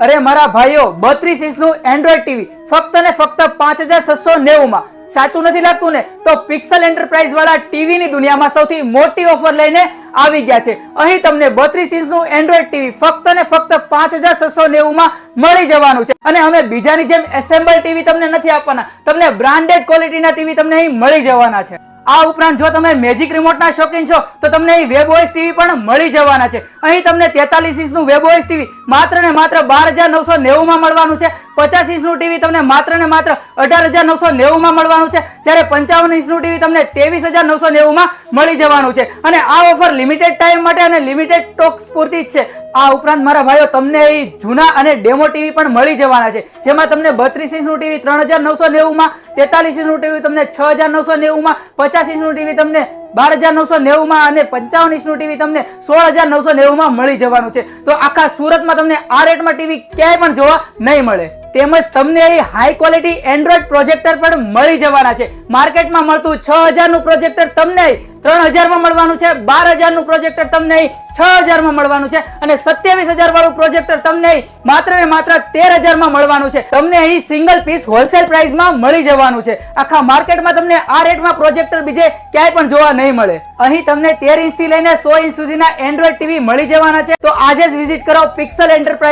અરે મારા ભાઈઓ 32 ઇંચનું એન્ડ્રોઇડ ટીવી ફક્ત ને ફક્ત 5690 માં સાચું નથી લાગતું ને? તો પિક્સલ એન્ટરપ્રાઇઝ વાળા ટીવીની દુનિયામાં સૌથી મોટી ઓફર લઈને આવી ગયા છે. અહીં તમને 32 ઇંચનું એન્ડ્રોઇડ ટીવી ફક્ત ને ફક્ત 5690 માં મળી જવાનું છે. અને અમે બીજાની જેમ એસેમ્બલ ટીવી તમને નથી આપવાના, તમને બ્રાન્ડેડ ક્વોલિટીના ટીવી તમને અહીં મળી જવાના છે. આ ઉપરાંત જો તમે મેજિક રિમોટના શોખીન છો તો તમને અહીં વેબઓએસ ટીવી પણ મળી જવાના છે. અહીં તમને 43 ઇંચનું વેબઓએસ ટીવી માત્ર ને માત્ર 12990 માં મળવાનું છે. 50 ઇંચનું ટીવી તમને માત્ર ને માત્ર 18990 માં મળવાનું છે, જ્યારે 55 ઇંચનું ટીવી તમને 23990 માં મળી જવાનું છે. અને આ ઓફર લિમિટેડ ટાઈમ માટે અને લિમિટેડ સ્ટોક્સ પૂરતી જ છે. આ ઉપરાંત મારા ભાઈઓ તમને અહીં જૂના અને ડેમો ટીવી પણ મળી જવાના છે, જેમાં તમને 32 ઇંચનું ટીવી 3990 માં, 43 ઇંચનું ટીવી તમને 6990 માં, 50 ઇંચનું ટીવી તમને 12990 માં અને 55 ઇંચનું ટીવી તમને 16990 માં મળી જવાનું છે. તો આખા સુરતમાં તમને આ રેટમાં ટીવી ક્યાંય પણ જોવા નહીં મળે. તેમજ તમને અહીં હાઈ ક્વોલિટી એન્ડ્રોઇડ પ્રોજેક્ટર પણ મળી જવાના છે. માર્કેટમાં મળતું 6000 નું પ્રોજેક્ટર તમને 3000 માં મળવાનું છે, 12000 નું પ્રોજેક્ટર તમને 6000 માં મળવાનું છે અને 27000 વાળું પ્રોજેક્ટર તમને માત્ર ને માત્ર 13000 માં મળવાનું છે. તમને અહીં સિંગલ પીસ હોલસેલ પ્રાઇસમાં મળી જવાનું છે. આખા માર્કેટમાં તમને આ રેટમાં પ્રોજેક્ટર બીજે ક્યાંય પણ જોવા નહીં મળે. અહીં તમને 13 ઇંચ થી લઈને 100 ઇંચ સુધીના એન્ડ્રોઇડ ટીવી મળી જવાના છે. તો આજે જ વિઝિટ કરો પિક્સલ એન્ટરપ્રાઇઝ.